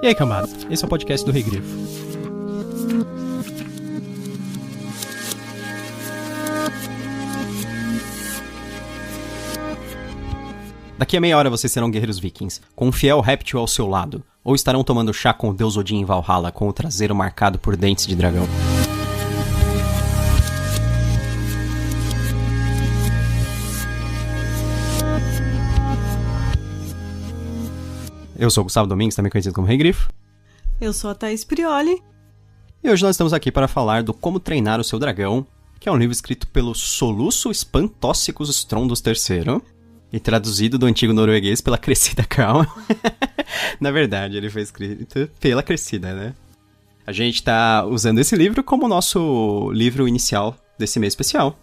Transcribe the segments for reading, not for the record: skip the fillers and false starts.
E aí, cambada, esse é o podcast do Rei Grifo. Daqui a meia hora vocês serão guerreiros vikings, com um fiel réptil ao seu lado, ou estarão tomando chá com o deus Odin em Valhalla, com o traseiro marcado por dentes de dragão. Eu sou o Gustavo Domingues, também conhecido como Rei Grifo. Eu sou a Thaís Prioli. E hoje nós estamos aqui para falar do Como Treinar o Seu Dragão, que é um livro escrito pelo Soluço Espantóxicos Strondos III e traduzido do antigo norueguês pela Cressida Calma. Na verdade, ele foi escrito pela Cressida, né? A gente tá usando esse livro como nosso livro inicial desse mês especial.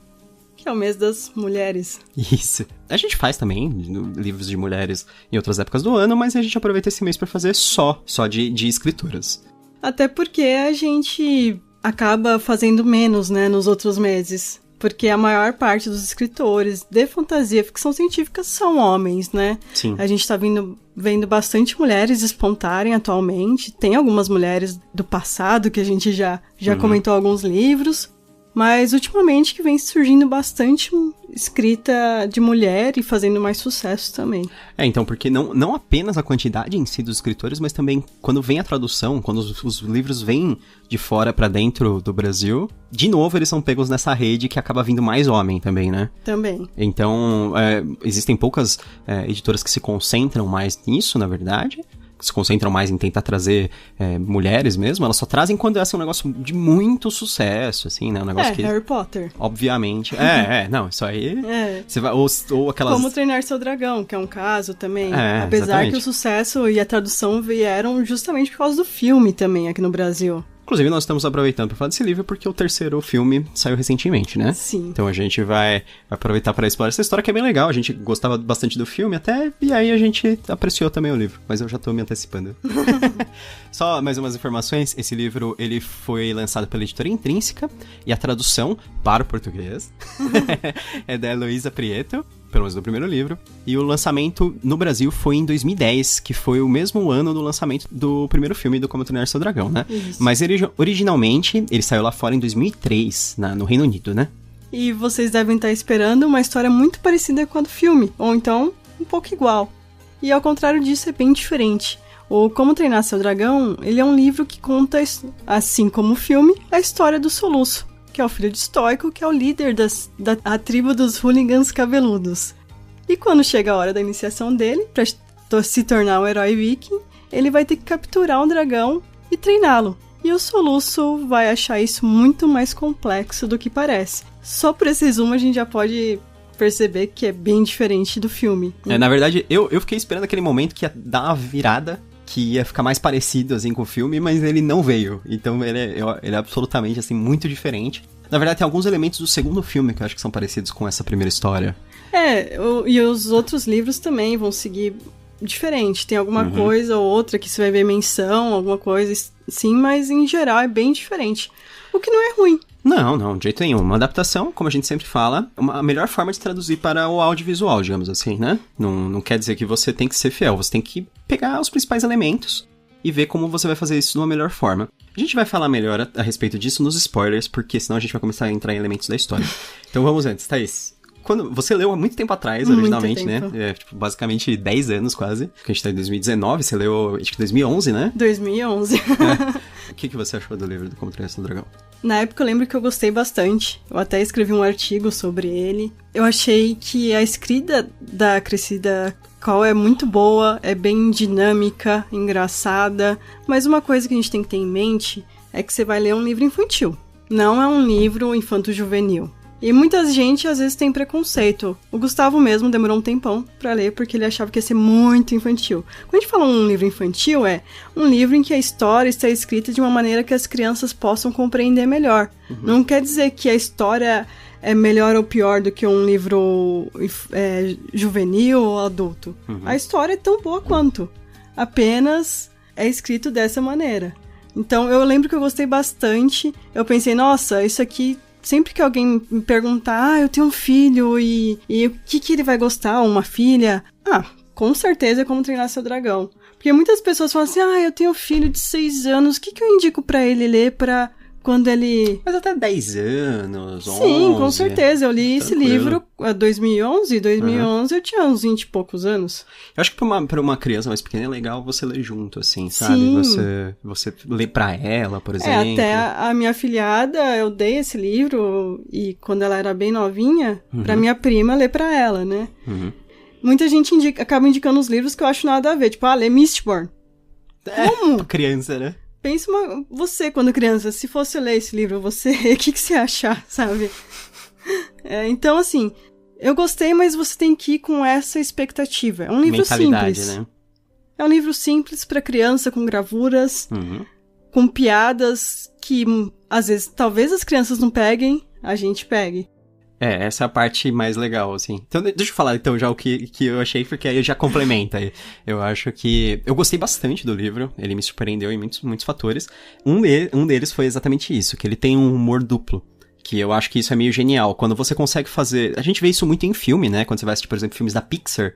Que é o mês das mulheres. Isso. A gente faz também livros de mulheres em outras épocas do ano, mas a gente aproveita esse mês para fazer só de escrituras. Até porque a gente acaba fazendo menos, né, nos outros meses. Porque a maior parte dos escritores de fantasia e ficção científica são homens, né? Sim. A gente tá vendo bastante mulheres despontarem atualmente. Tem algumas mulheres do passado que a gente já comentou alguns livros. Mas ultimamente que vem surgindo bastante escrita de mulher e fazendo mais sucesso também. Então, porque não apenas a quantidade em si dos escritores, mas também quando vem a tradução, quando os livros vêm de fora pra dentro do Brasil, de novo eles são pegos nessa rede que acaba vindo mais homem também, né? Também. Então, existem poucas editoras que se concentram mais nisso, na verdade. Se concentram mais em tentar trazer mulheres mesmo, elas só trazem quando é assim, um negócio de muito sucesso, assim, né? Um negócio que... Harry Potter. Obviamente. Não, isso aí... Você vai, ou aquelas... Como Treinar Seu Dragão, que é um caso também. Apesar exatamente. que o sucesso e a tradução vieram justamente por causa do filme também aqui no Brasil. Inclusive, nós estamos aproveitando para falar desse livro porque o terceiro filme saiu recentemente, né? Sim. Então a gente vai aproveitar para explorar essa história que é bem legal. A gente gostava bastante do filme até, e aí a gente apreciou também o livro. Mas eu já tô me antecipando. Só mais umas informações. Esse livro, ele foi lançado pela editora Intrínseca e a tradução para o português é da Heloísa Prieto, pelo menos do primeiro livro, e o lançamento no Brasil foi em 2010, que foi o mesmo ano do lançamento do primeiro filme do Como Treinar Seu Dragão, né? Isso. Mas originalmente, ele saiu lá fora em 2003, no Reino Unido, né? E vocês devem estar esperando uma história muito parecida com a do filme, ou então um pouco igual. E ao contrário disso, é bem diferente. O Como Treinar Seu Dragão, ele é um livro que conta, assim como o filme, a história do Soluço, que é o filho de Stoico, que é o líder da tribo dos hooligans cabeludos. E quando chega a hora da iniciação dele, para se tornar um herói viking, ele vai ter que capturar um dragão e treiná-lo. E o Soluço vai achar isso muito mais complexo do que parece. Só por esse resumo a gente já pode perceber que é bem diferente do filme. Na verdade, eu fiquei esperando aquele momento que ia dar uma virada, que ia ficar mais parecido, assim, com o filme, mas ele não veio. Então, ele é absolutamente, assim, muito diferente. Na verdade, tem alguns elementos do segundo filme que eu acho que são parecidos com essa primeira história. E os outros livros também vão seguir diferente. Tem alguma coisa ou outra que você vai ver menção, alguma coisa sim, mas em geral é bem diferente. O que não é ruim. Não, de jeito nenhum. Uma adaptação, como a gente sempre fala, a melhor forma de traduzir para o audiovisual, digamos assim, né? Não quer dizer que você tem que ser fiel, você tem que pegar os principais elementos e ver como você vai fazer isso de uma melhor forma. A gente vai falar melhor a respeito disso nos spoilers, porque senão a gente vai começar a entrar em elementos da história. Então vamos antes, Thaís. Quando você leu há muito tempo atrás, originalmente, né? Basicamente 10 anos quase. Porque a gente tá em 2019, você leu, acho que 2011, né? 2011. O que você achou do livro do Como Treinar Seu Dragão? Na época eu lembro que eu gostei bastante. Eu até escrevi um artigo sobre ele. Eu achei que a escrita da Cressida Cole é muito boa, é bem dinâmica, engraçada. Mas uma coisa que a gente tem que ter em mente é que você vai ler um livro infantil. Não é um livro infanto-juvenil. E muita gente, às vezes, tem preconceito. O Gustavo mesmo demorou um tempão pra ler, porque ele achava que ia ser muito infantil. Quando a gente fala um livro infantil, é um livro em que a história está escrita de uma maneira que as crianças possam compreender melhor. Não quer dizer que a história é melhor ou pior do que um livro juvenil ou adulto. A história é tão boa quanto. Apenas é escrito dessa maneira. Então, eu lembro que eu gostei bastante. Eu pensei, nossa, isso aqui... Sempre que alguém me perguntar, eu tenho um filho e o que ele vai gostar, uma filha? Com certeza é Como Treinar Seu Dragão. Porque muitas pessoas falam assim, eu tenho filho de 6 anos, o que eu indico pra ele ler pra quando ele... Mas até 10 anos, 11... Sim, com certeza, eu li esse tranquilo. livro em 2011 eu tinha uns 20 e poucos anos. Eu acho que pra uma criança mais pequena é legal você ler junto, assim, sabe? Sim. Você ler pra ela, por exemplo. Até a minha afilhada, eu dei esse livro, e quando ela era bem novinha, pra minha prima ler pra ela, né? Muita gente acaba indicando os livros que eu acho nada a ver, tipo, lê Mistborn. Como? Pra criança, né? Pensa você, quando criança, se fosse ler esse livro, o que você ia achar, sabe? Então, assim, eu gostei, mas você tem que ir com essa expectativa. É um livro simples. Né? É um livro simples pra criança, com gravuras, com piadas que, às vezes, talvez as crianças não peguem, a gente pegue. Essa é a parte mais legal, assim. Então, deixa eu falar, então, já o que eu achei, porque aí já complementa. Eu acho que... Eu gostei bastante do livro, ele me surpreendeu em muitos fatores. Um deles foi exatamente isso, que ele tem um humor duplo. Que eu acho que isso é meio genial. Quando você consegue fazer... A gente vê isso muito em filme, né? Quando você vai assistir, por exemplo, filmes da Pixar,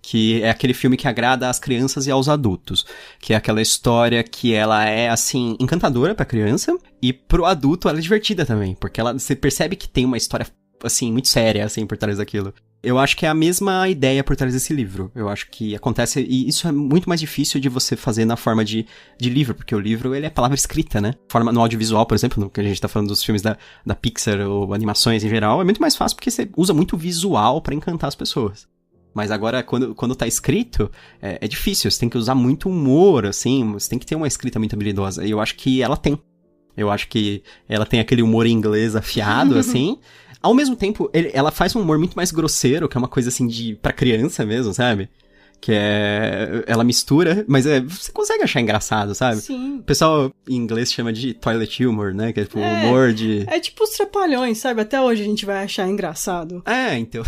que é aquele filme que agrada às crianças e aos adultos. Que é aquela história que ela é, assim, encantadora pra criança, e pro adulto ela é divertida também. Porque você percebe que tem uma história... assim, muito séria, assim, por trás daquilo. Eu acho que é a mesma ideia por trás desse livro. Eu acho que acontece, e isso é muito mais difícil de você fazer na forma de livro, porque o livro, ele é palavra escrita, né? Forma no audiovisual, por exemplo, no que a gente tá falando dos filmes da Pixar ou animações em geral, é muito mais fácil porque você usa muito visual pra encantar as pessoas. Mas agora, quando tá escrito, é difícil, você tem que usar muito humor, assim, você tem que ter uma escrita muito habilidosa, e eu acho que ela tem. Eu acho que ela tem aquele humor inglês afiado, assim. Ao mesmo tempo, ela faz um humor muito mais grosseiro, que é uma coisa assim pra criança mesmo, sabe? Que ela mistura, mas você consegue achar engraçado, sabe? Sim. O pessoal em inglês chama de toilet humor, né? Que é tipo humor de... É tipo os Trapalhões, sabe? Até hoje a gente vai achar engraçado. Então...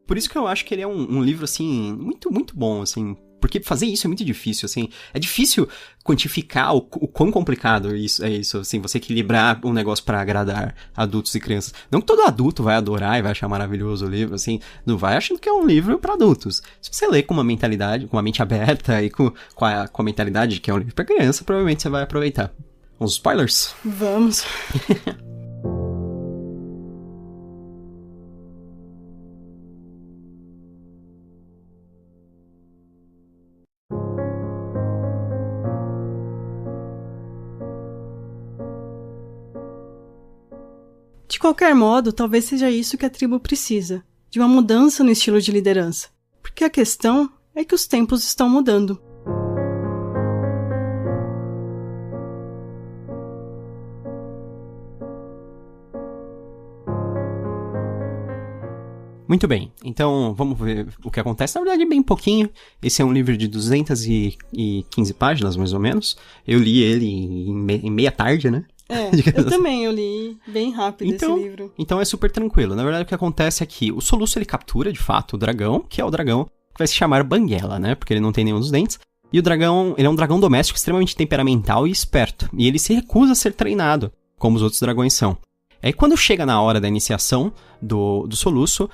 Por isso que eu acho que ele é um livro, assim, muito, muito bom, assim... Porque fazer isso é muito difícil, assim. É difícil quantificar o quão complicado isso, assim, você equilibrar um negócio pra agradar adultos e crianças. Não que todo adulto vai adorar e vai achar maravilhoso o livro, assim. Não vai achando que é um livro pra adultos. Se você lê com uma mentalidade, com uma mente aberta e com a mentalidade de que é um livro pra criança, provavelmente você vai aproveitar. Uns spoilers? Vamos. De qualquer modo, talvez seja isso que a tribo precisa, de uma mudança no estilo de liderança. Porque a questão é que os tempos estão mudando. Muito bem, então vamos ver o que acontece. Na verdade, bem pouquinho. Esse é um livro de 215 páginas, mais ou menos. Eu li ele em meia tarde, né? Eu também, eu li bem rápido esse livro. Então é super tranquilo. Na verdade, o que acontece é que o Soluço, ele captura, de fato, o dragão, que é o dragão que vai se chamar Banguela, né? Porque ele não tem nenhum dos dentes. E o dragão, ele é um dragão doméstico extremamente temperamental e esperto. E ele se recusa a ser treinado, como os outros dragões são. Aí, quando chega na hora da iniciação do Soluço,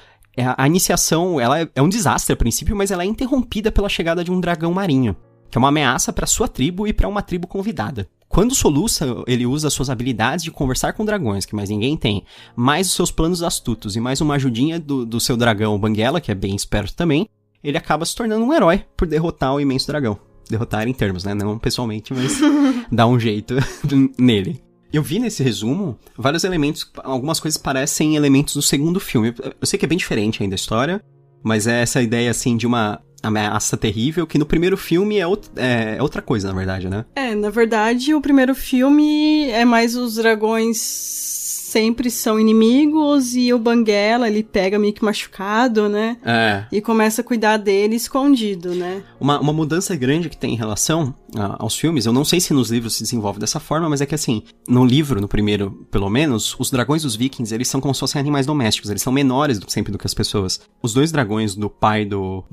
a iniciação, ela é um desastre a princípio, mas ela é interrompida pela chegada de um dragão marinho, que é uma ameaça para sua tribo e para uma tribo convidada. Quando soluça, ele usa suas habilidades de conversar com dragões, que mais ninguém tem, mais os seus planos astutos e mais uma ajudinha do seu dragão Banguela, que é bem esperto também, ele acaba se tornando um herói por derrotar o imenso dragão. Derrotar em termos, né? Não pessoalmente, mas dá um jeito nele. Eu vi nesse resumo vários elementos, algumas coisas parecem elementos do segundo filme. Eu sei que é bem diferente ainda a história, mas é essa ideia, assim, de uma ameaça terrível, que no primeiro filme é outra coisa, na verdade, né? Na verdade, o primeiro filme é mais os dragões sempre são inimigos e o Banguela, ele pega meio que machucado, né? E começa a cuidar dele escondido, né? Uma mudança grande que tem em relação aos filmes, eu não sei se nos livros se desenvolve dessa forma, mas é que assim, no livro, no primeiro, pelo menos, os dragões dos vikings, eles são como se fossem animais domésticos, eles são menores sempre do que as pessoas. Os dois dragões do pai do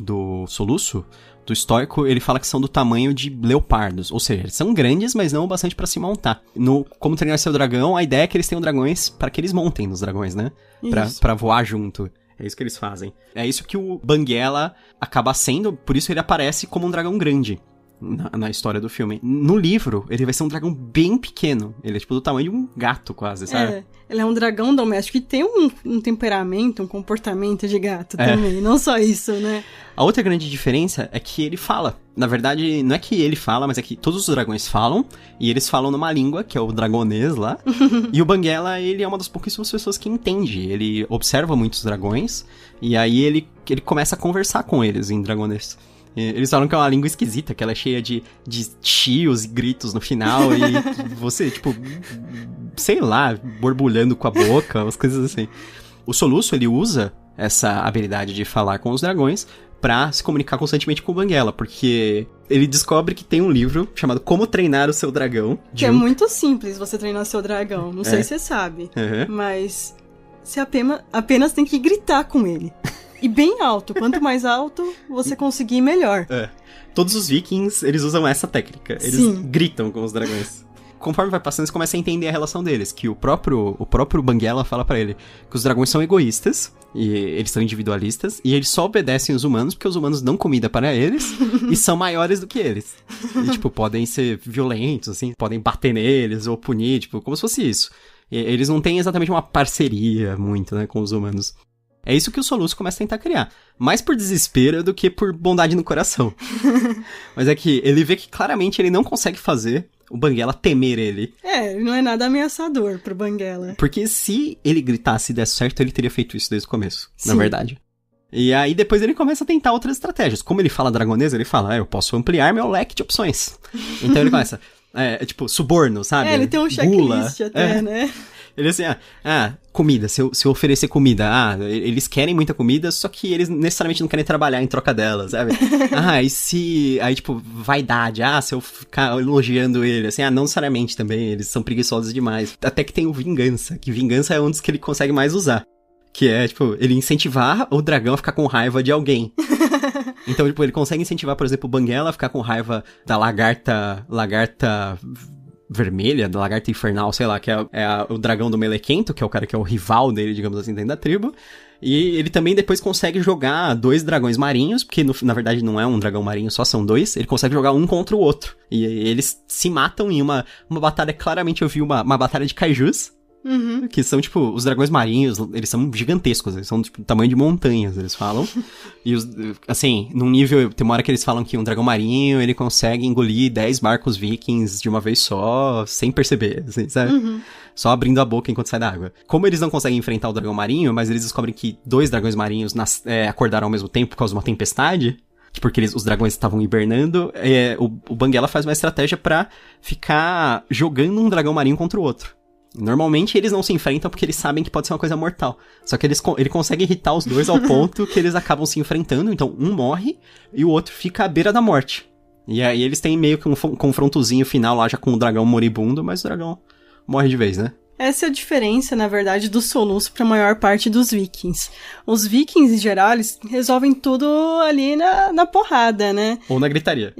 Soluço, do estoico, ele fala que são do tamanho de leopardos, ou seja, eles são grandes, mas não o bastante pra se montar. No Como Treinar Seu Dragão, a ideia é que eles tenham dragões para que eles montem nos dragões, né? Pra voar junto. É isso que eles fazem. É isso que o Banguela acaba sendo, por isso ele aparece como um dragão grande na história do filme. No livro, ele vai ser um dragão bem pequeno. Ele é tipo do tamanho de um gato, quase, sabe? Ele é um dragão doméstico e tem um temperamento, um comportamento de gato também. Não só isso, né? A outra grande diferença é que ele fala. Na verdade, não é que ele fala, mas é que todos os dragões falam. E eles falam numa língua, que é o dragonês lá. E o Banguela, ele é uma das pouquíssimas pessoas que entende. Ele observa muitos dragões. E aí ele começa a conversar com eles em dragonês. Eles falam que é uma língua esquisita, que ela é cheia de chios e gritos no final, e você, tipo, sei lá, borbulhando com a boca, umas coisas assim. O Soluço, ele usa essa habilidade de falar com os dragões pra se comunicar constantemente com o Banguela, porque ele descobre que tem um livro chamado Como Treinar o Seu Dragão. Que é muito simples você treinar seu dragão, não sei se você sabe, mas você apenas tem que gritar com ele. E bem alto. Quanto mais alto você conseguir, melhor. Todos os vikings, eles usam essa técnica. Eles gritam com os dragões. Conforme vai passando, você começa a entender a relação deles. Que o próprio Banguela fala pra ele que os dragões são egoístas. E eles são individualistas. E eles só obedecem os humanos porque os humanos dão comida para eles. E são maiores do que eles. E, tipo, podem ser violentos, assim. Podem bater neles ou punir, tipo, como se fosse isso. E eles não têm exatamente uma parceria muito, né, com os humanos. É isso que o Soluço começa a tentar criar. Mais por desespero do que por bondade no coração. Mas é que ele vê que claramente ele não consegue fazer o Banguela temer ele. Ele não é nada ameaçador pro Banguela. Porque se ele gritasse e desse certo, ele teria feito isso desde o começo, na verdade. E aí depois ele começa a tentar outras estratégias. Como ele fala dragonês, ele fala, eu posso ampliar meu leque de opções. Então ele começa, tipo, suborno, sabe? Ele tem um checklist até, né? Ele assim, comida, se eu oferecer comida, eles querem muita comida, só que eles necessariamente não querem trabalhar em troca dela, sabe? Aí, tipo, vaidade, se eu ficar elogiando ele, assim, não necessariamente também, eles são preguiçosos demais. Até que tem o vingança, que vingança é um dos que ele consegue mais usar. Que é, tipo, ele incentivar o dragão a ficar com raiva de alguém. Então, tipo, ele consegue incentivar, por exemplo, o Banguela a ficar com raiva da lagarta vermelha, da lagarta infernal, sei lá, que é o dragão do Melequento, que é o cara que é o rival dele, digamos assim, dentro da tribo. E ele também depois consegue jogar 2 dragões marinhos, porque na verdade não é um dragão marinho, só são 2. Ele consegue jogar um contra o outro. E eles se matam em uma batalha, claramente eu vi uma batalha de kaijus. Que são, tipo, os dragões marinhos, eles são gigantescos, eles são, tipo, do tamanho de montanhas, eles falam. E, assim, num nível, tem uma hora que eles falam que um dragão marinho, ele consegue engolir 10 barcos vikings de uma vez só, sem perceber, assim, sabe? Só abrindo a boca enquanto sai da água. Como eles não conseguem enfrentar o dragão marinho, mas eles descobrem que 2 dragões marinhos acordaram ao mesmo tempo por causa de uma tempestade, porque os dragões estavam hibernando, o Banguela faz uma estratégia pra ficar jogando um dragão marinho contra o outro. Normalmente eles não se enfrentam porque eles sabem que pode ser uma coisa mortal. Só que ele consegue irritar os dois ao ponto que eles acabam se enfrentando. Então um morre e o outro fica à beira da morte. E aí eles têm meio que um confrontozinho final lá já com o dragão moribundo, mas o dragão morre de vez, né? Essa é a diferença, na verdade, do Soluço para a maior parte dos vikings. Os vikings, em geral, eles resolvem tudo ali na porrada, né? Ou na gritaria.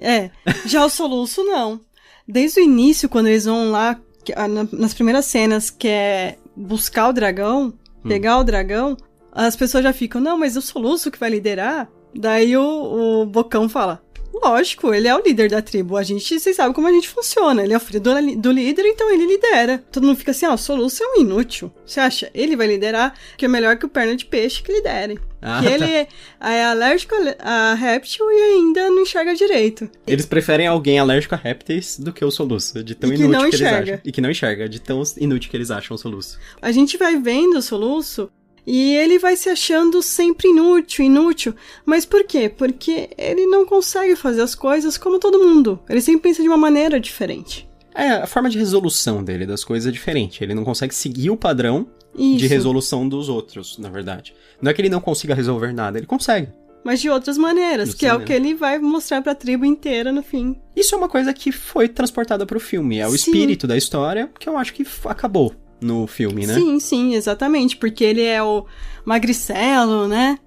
Já o Soluço, não. Desde o início, quando eles vão lá, nas primeiras cenas, que é buscar o dragão, pegar o dragão, as pessoas já ficam, não, mas o Soluço que vai liderar? Daí o Bocão fala, lógico, ele é o líder da tribo, vocês sabem como a gente funciona, ele é o filho do líder, então ele lidera. Todo mundo fica assim, o Soluço é um inútil. Você acha? Ele vai liderar, que é melhor que o perna de peixe que lidere. Que ele é alérgico a réptil e ainda não enxerga direito. Eles preferem alguém alérgico a répteis do que o Soluço, de tão inútil que eles acham. E que não enxerga, de tão inútil que eles acham o Soluço. A gente vai vendo o Soluço e ele vai se achando sempre inútil. Mas por quê? Porque ele não consegue fazer as coisas como todo mundo. Ele sempre pensa de uma maneira diferente. A forma de resolução dele das coisas é diferente. Ele não consegue seguir o padrão de resolução dos outros, na verdade. Não é que ele não consiga resolver nada, ele consegue. Mas de outras maneiras, que é o que ele vai mostrar pra tribo inteira no fim. Isso é uma coisa que foi transportada pro filme. É o espírito da história, que eu acho que acabou no filme, né? Sim, exatamente. Porque ele é o magricelo, né?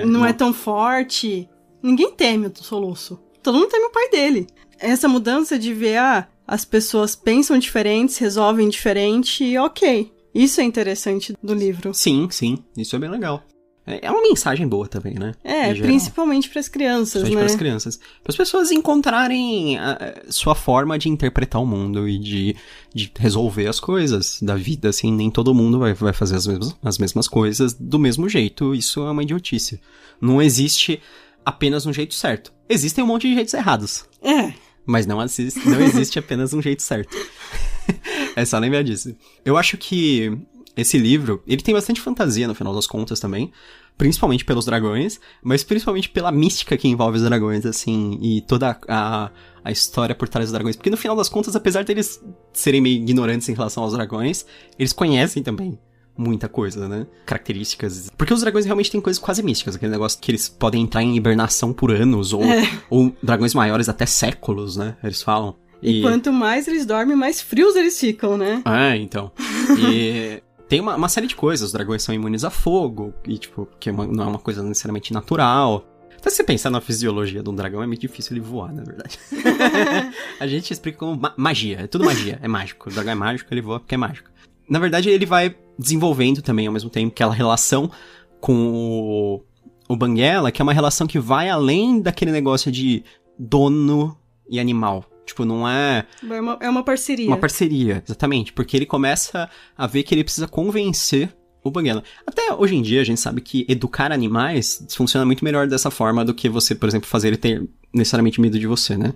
Não é tão forte. Ninguém teme o Soluço. Todo mundo teme o pai dele. Essa mudança de ver, as pessoas pensam diferentes, resolvem diferente, e ok. Isso é interessante do livro. Sim, isso é bem legal. É uma mensagem boa também, né? Principalmente pras crianças, né? Para as crianças. Para as pessoas encontrarem a sua forma de interpretar o mundo e de resolver as coisas da vida, assim. Nem todo mundo vai fazer as mesmas coisas do mesmo jeito. Isso é uma idiotice. Não existe apenas um jeito certo. Existem um monte de jeitos errados. Mas não existe apenas um jeito certo. É só lembrar disso. Eu acho que esse livro, ele tem bastante fantasia no final das contas também, principalmente pelos dragões, mas principalmente pela mística que envolve os dragões, assim, e toda a história por trás dos dragões. Porque no final das contas, apesar deles serem meio ignorantes em relação aos dragões, eles conhecem também muita coisa, né? Características. Porque os dragões realmente têm coisas quase místicas, aquele negócio que eles podem entrar em hibernação por anos, ou dragões maiores até séculos, né? Eles falam. E quanto mais eles dormem, mais frios eles ficam, né? Então. E tem uma série de coisas. Os dragões são imunes a fogo, e tipo, que não é uma coisa necessariamente natural. Então, se você pensar na fisiologia de um dragão, é muito difícil ele voar, na verdade. A gente explica como magia. É tudo magia. É mágico. O dragão é mágico, ele voa porque é mágico. Na verdade, ele vai desenvolvendo também, ao mesmo tempo, aquela relação com o Banguela, que é uma relação que vai além daquele negócio de dono e animal. Tipo, não é... É uma parceria. Uma parceria, exatamente. Porque ele começa a ver que ele precisa convencer o Banguela. Até hoje em dia, a gente sabe que educar animais funciona muito melhor dessa forma do que você, por exemplo, fazer ele ter necessariamente medo de você, né?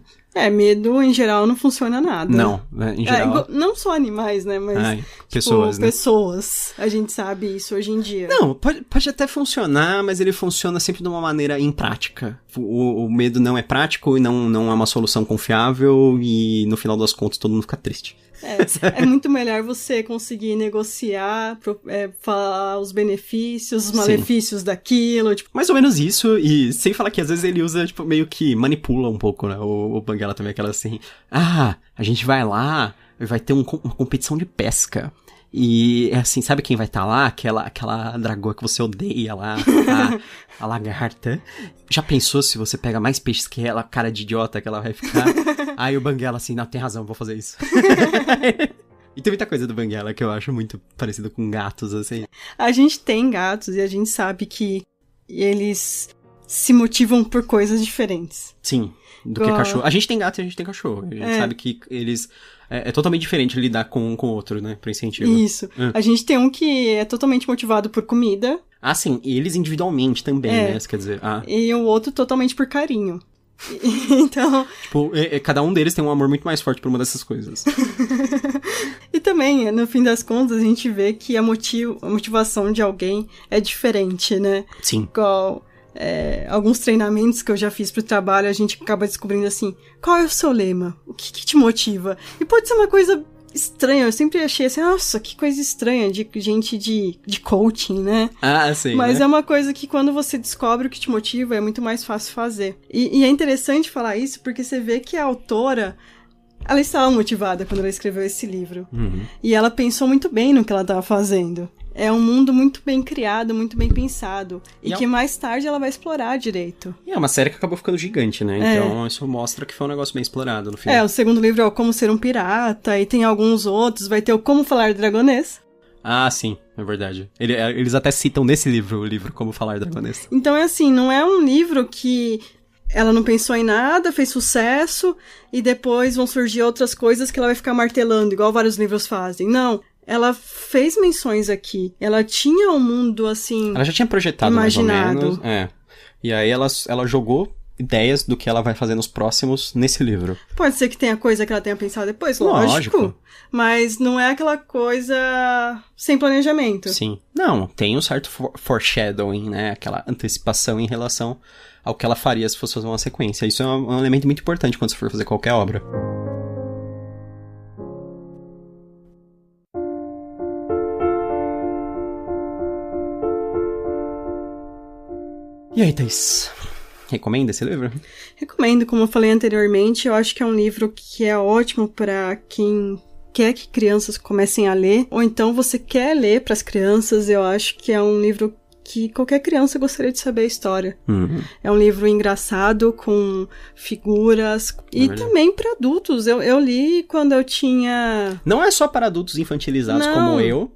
Medo, em geral, não funciona nada. Não, em geral... não só animais, né? Mas, pessoas, né? Pessoas. A gente sabe isso hoje em dia. Não, pode até funcionar, mas ele funciona sempre de uma maneira imprática. O medo não é prático e não é uma solução confiável e, no final das contas, todo mundo fica triste. É muito melhor você conseguir negociar, falar os benefícios, os malefícios daquilo. Tipo... Mais ou menos isso, e sem falar que às vezes ele usa, tipo, meio que manipula um pouco, né? O Banguela também, aquela assim, a gente vai lá, vai ter uma competição de pesca. E, assim, sabe quem vai estar lá? Aquela dragoa que você odeia lá, a lagarta. Já pensou se você pega mais peixes que ela, cara de idiota que ela vai ficar? Aí o Banguela assim, não, tem razão, vou fazer isso. E tem muita coisa do Banguela que eu acho muito parecida com gatos, assim. A gente tem gatos e a gente sabe que eles se motivam por coisas diferentes. Sim, do que cachorro. A gente tem gato e a gente tem cachorro. A gente sabe que eles... É totalmente diferente lidar com o outro, né? Pro incentivo. Isso. A gente tem um que é totalmente motivado por comida. Ah, sim. E eles individualmente também, né? Quer dizer... E o outro totalmente por carinho. Então... Tipo, cada um deles tem um amor muito mais forte por uma dessas coisas. E também, no fim das contas, a gente vê que a motivação de alguém é diferente, né? Sim. Igual... alguns treinamentos que eu já fiz pro trabalho, a gente acaba descobrindo assim, qual é o seu lema? O que te motiva? E pode ser uma coisa estranha, eu sempre achei assim, nossa, que coisa estranha de gente de coaching, né? Sim. Mas né? é uma coisa que quando você descobre o que te motiva, é muito mais fácil fazer. E é interessante falar isso, porque você vê que a autora... Ela estava motivada quando ela escreveu esse livro. Uhum. E ela pensou muito bem no que ela estava fazendo. É um mundo muito bem criado, muito bem pensado. E que mais tarde ela vai explorar direito. E é uma série que acabou ficando gigante, né? Então isso mostra que foi um negócio bem explorado no final. O segundo livro é o Como Ser um Pirata. E tem alguns outros. Vai ter o Como Falar Dragonês. Ah, sim. É verdade. Eles até citam nesse livro, o livro Como Falar Dragonês. Então é assim, não é um livro que... Ela não pensou em nada, fez sucesso, e depois vão surgir outras coisas que ela vai ficar martelando, igual vários livros fazem. Não, ela fez menções aqui. Ela tinha um mundo, assim... Ela já tinha projetado imaginado. Mais ou menos. E aí ela jogou ideias do que ela vai fazer nos próximos nesse livro. Pode ser que tenha coisa que ela tenha pensado depois, lógico. Mas não é aquela coisa sem planejamento. Sim. Não, tem um certo foreshadowing, né? Aquela antecipação em relação ao que ela faria se fosse fazer uma sequência. Isso é um elemento muito importante quando você for fazer qualquer obra. E aí, Thaís? Recomenda esse livro? Recomendo, como eu falei anteriormente, eu acho que é um livro que é ótimo para quem quer que crianças comecem a ler, ou então você quer ler para as crianças, eu acho que é um livro que qualquer criança gostaria de saber a história. Uhum. É um livro engraçado, com figuras, e também para adultos. Eu li quando eu tinha... Não é só para adultos infantilizados como eu.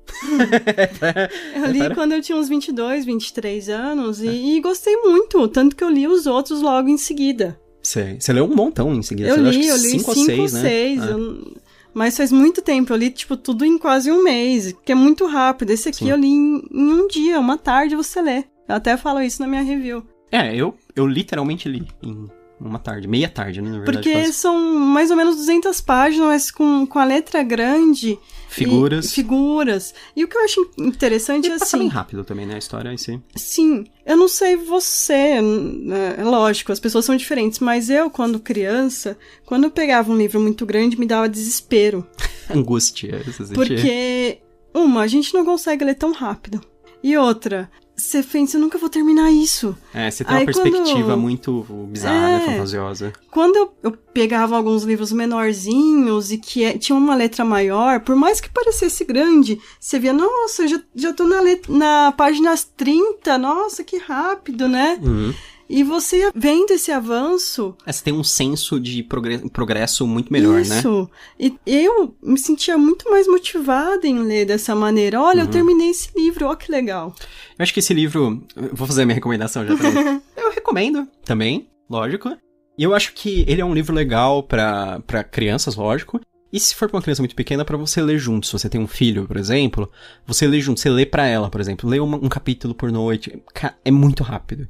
Eu li quando eu tinha uns 22, 23 anos, e gostei muito, tanto que eu li os outros logo em seguida. Você leu um montão em seguida. Eu li 5 ou 6, né? Mas faz muito tempo, eu li, tipo, tudo em quase um mês, que é muito rápido. Esse aqui eu li em um dia, uma tarde você lê. Eu até falo isso na minha review. Eu literalmente li em uma tarde, meia tarde, né, na verdade. Porque são mais ou menos 200 páginas com a letra grande. Figuras. E o que eu acho interessante é assim... passa bem rápido também, né, a história em si. Sim, eu não sei você, é lógico, as pessoas são diferentes, mas eu, quando criança, quando eu pegava um livro muito grande, me dava desespero. Angústia. Porque, a gente não consegue ler tão rápido. E outra... Você pensa, eu nunca vou terminar isso. Você tem uma perspectiva muito bizarra, né, fantasiosa. Quando eu pegava alguns livros menorzinhos e que tinha uma letra maior, por mais que parecesse grande, você via, nossa, já tô na página 30, nossa, que rápido, né? Uhum. E você vendo esse avanço... Você tem um senso de progresso muito melhor, né? Isso. E eu me sentia muito mais motivada em ler dessa maneira. Olha, eu terminei esse livro, ó que legal. Eu acho que esse livro... Vou fazer a minha recomendação já também. Eu recomendo também, lógico. E eu acho que ele é um livro legal pra crianças, lógico. E se for pra uma criança muito pequena, pra você ler junto. Se você tem um filho, por exemplo, você lê junto. Você lê pra ela, por exemplo. Lê um capítulo por noite. É muito rápido.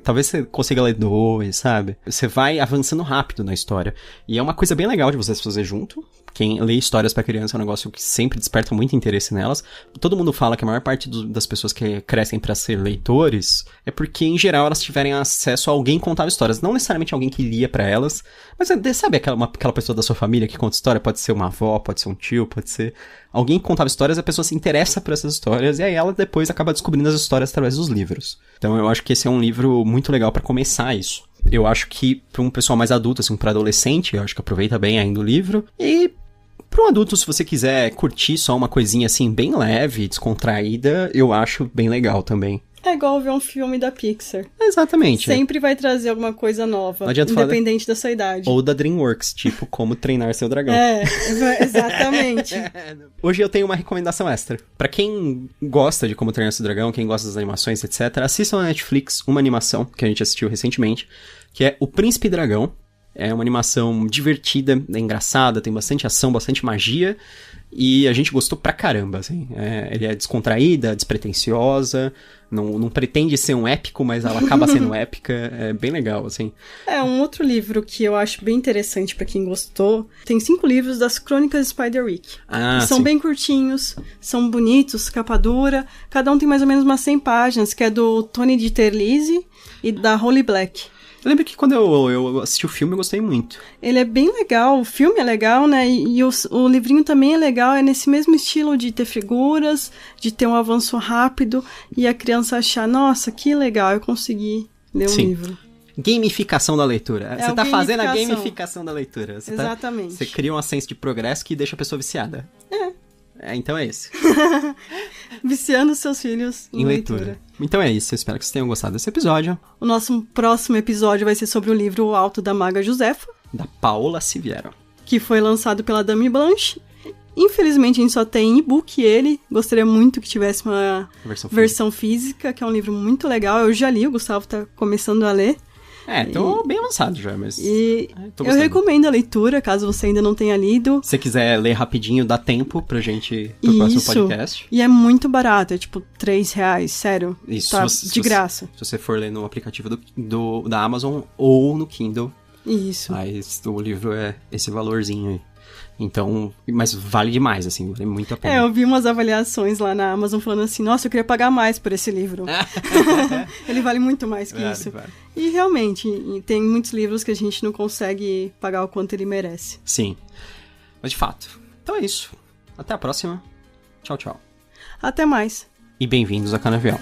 Talvez você consiga ler 2, sabe? Você vai avançando rápido na história. E é uma coisa bem legal de vocês fazer junto. Quem lê histórias pra criança é um negócio que sempre desperta muito interesse nelas. Todo mundo fala que a maior parte das pessoas que crescem pra ser leitores é porque, em geral, elas tiverem acesso a alguém que contava histórias. Não necessariamente alguém que lia pra elas, mas sabe aquela pessoa da sua família que conta história? Pode ser uma avó, pode ser um tio, pode ser alguém que contava histórias, a pessoa se interessa por essas histórias e aí ela depois acaba descobrindo as histórias através dos livros. Então eu acho que esse é um livro muito legal pra começar isso. Eu acho que pra um pessoal mais adulto, assim, pra adolescente, eu acho que aproveita bem ainda o livro. E para um adulto, se você quiser curtir só uma coisinha assim bem leve, descontraída, eu acho bem legal também. É igual ver um filme da Pixar. Exatamente. Sempre vai trazer alguma coisa nova, independente da sua idade. Ou da DreamWorks, tipo Como Treinar Seu Dragão. Exatamente. Hoje eu tenho uma recomendação extra. Pra quem gosta de Como Treinar Seu Dragão, quem gosta das animações, etc., assistam na Netflix uma animação que a gente assistiu recentemente, que é O Príncipe Dragão. É uma animação divertida, engraçada, tem bastante ação, bastante magia, e a gente gostou pra caramba, assim. Ele é descontraída, despretensiosa, não pretende ser um épico, mas ela acaba sendo épica, é bem legal, assim. Um outro livro que eu acho bem interessante pra quem gostou, tem 5 livros das Crônicas de Spiderwick. São bem curtinhos, são bonitos, capa dura, cada um tem mais ou menos umas 100 páginas, que é do Tony de Terlizzi e da Holly Black. Eu lembro que quando eu assisti o filme, eu gostei muito. Ele é bem legal, o filme é legal, né? E o livrinho também é legal, é nesse mesmo estilo de ter figuras, de ter um avanço rápido, e a criança achar, nossa, que legal, eu consegui ler um livro. Gamificação da leitura. Você tá fazendo a gamificação da leitura. Exatamente. Você cria um senso de progresso que deixa a pessoa viciada. Então é isso. Viciando seus filhos em leitura. Então é isso, eu espero que vocês tenham gostado desse episódio. O nosso próximo episódio vai ser sobre o livro O Alto da Maga Josefa, da Paola Siviero, que foi lançado pela Dame Blanche. Infelizmente a gente só tem e-book ele. Gostaria muito que tivesse uma versão física, que é um livro muito legal. Eu já li, o Gustavo tá começando a ler. Tô bem avançado já, mas... eu recomendo a leitura, caso você ainda não tenha lido. Se você quiser ler rapidinho, dá tempo pra gente pro próximo podcast. E é muito barato, é tipo R$3, sério. Isso, tá de graça. Se você for ler no aplicativo da Amazon ou no Kindle. Isso. Mas o livro é esse valorzinho aí. Então, mas vale demais, assim, vale muito a pena. Eu vi umas avaliações lá na Amazon falando assim, nossa, eu queria pagar mais por esse livro. Ele vale muito mais que isso. Vale. E realmente, tem muitos livros que a gente não consegue pagar o quanto ele merece. Sim, mas de fato. Então é isso. Até a próxima. Tchau, tchau. Até mais. E bem-vindos a Canavial.